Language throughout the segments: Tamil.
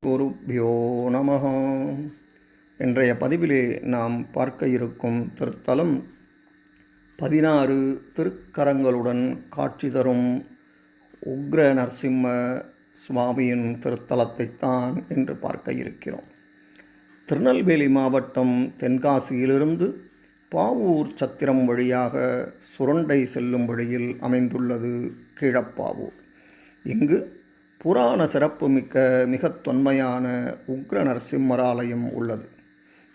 குருப்யோ நமஹ. இன்றைய பதிவிலே நாம் பார்க்க இருக்கும் திருத்தலம் 16 திருக்கரங்களுடன் காட்சி தரும் உக்ர நரசிம்ம சுவாமியின் திருத்தலத்தைத்தான் இன்று பார்க்க இருக்கிறோம். திருநெல்வேலி மாவட்டம் தென்காசியிலிருந்து பாவூர் சத்திரம் வழியாக சுரண்டை செல்லும் வழியில் அமைந்துள்ளது கீழப்பாவூர். இங்கு புராண சிறப்புமிக்க மிக தொன்மையான உக்ர நரசிம்மர் ஆலயம் உள்ளது.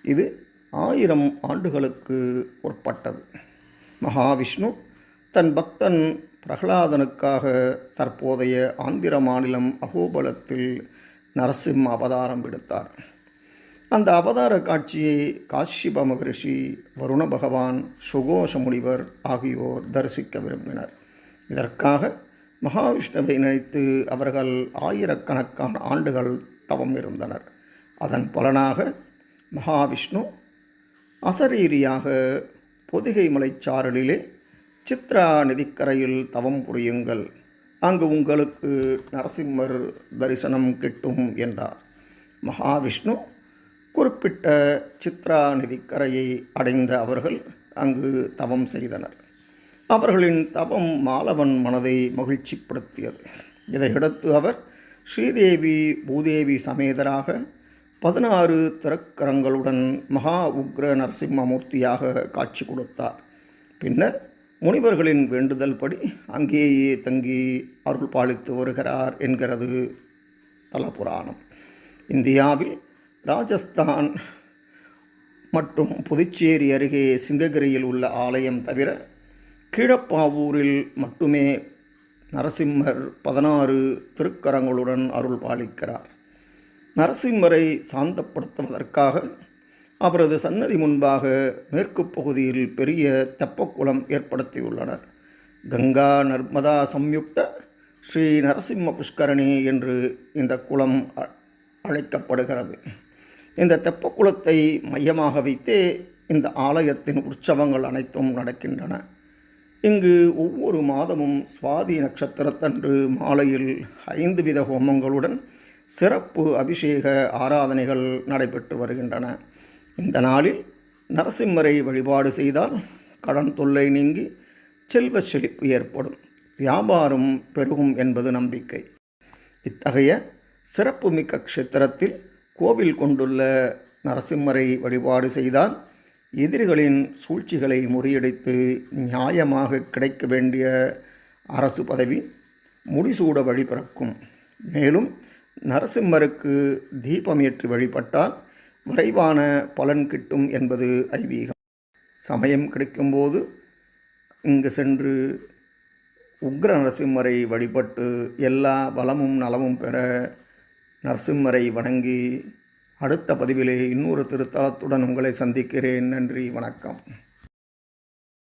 இது 1000 ஆண்டுகளுக்கு முற்பட்டது. மகாவிஷ்ணு தன் பக்தன் பிரகலாதனுக்காக தற்போதைய ஆந்திர மாநிலம் அகோபலத்தில் நரசிம்ம அவதாரம் எடுத்தார். அந்த அவதார காட்சியை காஷ்யப மகரிஷி, வருண பகவான், சுகோஷ முனிவர் ஆகியோர் தரிசிக்க விரும்பினர். இதற்காக மகாவிஷ்ணுவை நினைத்து அவர்கள் ஆயிரக்கணக்கான ஆண்டுகள் தவம் இருந்தனர். அதன் பலனாக மகாவிஷ்ணு அசரீரியாக பொதிகை மலைச்சாரலிலே சித்ரா நதிக்கரையில் தவம் புரியுங்கள், அங்கு உங்களுக்கு நரசிம்மர் தரிசனம் கிட்டும் என்றார். மகாவிஷ்ணு குறிப்பிட்ட சித்ரா நதிக்கரையை அடைந்த அவர்கள் அங்கு தவம் செய்தனர். அவர்களின் தவம் மாலவன் மனதை மகிழ்ச்சிப்படுத்தியது. இதையடுத்து அவர் ஸ்ரீதேவி பூதேவி சமேதராக 16 திருக்கரங்களுடன் மகா உக்ர நரசிம்மமூர்த்தியாக காட்சி கொடுத்தார். பின்னர் முனிவர்களின் வேண்டுதல் படி அங்கேயே தங்கி அருள் பாலித்து வருகிறார் என்கிறது தலபுராணம். இந்தியாவில் ராஜஸ்தான் மற்றும் புதுச்சேரி அருகே சிங்ககிரியில் உள்ள ஆலயம் தவிர கீழப்பாவூரில் மட்டுமே நரசிம்மர் 16 திருக்கரங்களுடன் அருள் பாலிக்கிறார். நரசிம்மரை சாந்தப்படுத்துவதற்காக அவரது சன்னதி முன்பாக மேற்கு பகுதியில் பெரிய தெப்பக்குளம் ஏற்படுத்தியுள்ளனர். கங்கா நர்மதா சம்யுக்த ஸ்ரீ நரசிம்ம புஷ்கரணி என்று இந்த குளம் அழைக்கப்படுகிறது. இந்த தெப்பக்குளத்தை மையமாக வைத்தே இந்த ஆலயத்தின் உற்சவங்கள் அனைத்தும் நடக்கின்றன. இங்கு ஒவ்வொரு மாதமும் சுவாதி நட்சத்திரத்தன்று மாலையில் 5 வித ஹோமங்களுடன் சிறப்பு அபிஷேக ஆராதனைகள் நடைபெற்று வருகின்றன. இந்த நாளில் நரசிம்மரை வழிபாடு செய்தால் கடன் தொல்லை நீங்கி செல்வ செழிப்பு ஏற்படும், வியாபாரம் பெருகும் என்பது நம்பிக்கை. இத்தகைய சிறப்புமிக்க க்ஷேத்திரத்தில் கோவில் கொண்டுள்ள நரசிம்மரை வழிபாடு செய்தால் எதிரிகளின் சூழ்ச்சிகளை முறியடித்து நியாயமாக கிடைக்க வேண்டிய அரசு பதவி முடிசூட வழி பிறக்கும். மேலும் நரசிம்மருக்கு தீபமேற்றி வழிபட்டால் விரைவான பலன் கிட்டும் என்பது ஐதீகம். சமயம் கிடைக்கும்போது இங்கு சென்று உக்ர நரசிம்மரை வழிபட்டு எல்லா வளமும் நலமும் பெற நரசிம்மரை வணங்கி அடுத்த பதிவிலே இன்னொரு திருத்தலத்துடன் உங்களை சந்திக்கிறேன். நன்றி, வணக்கம்.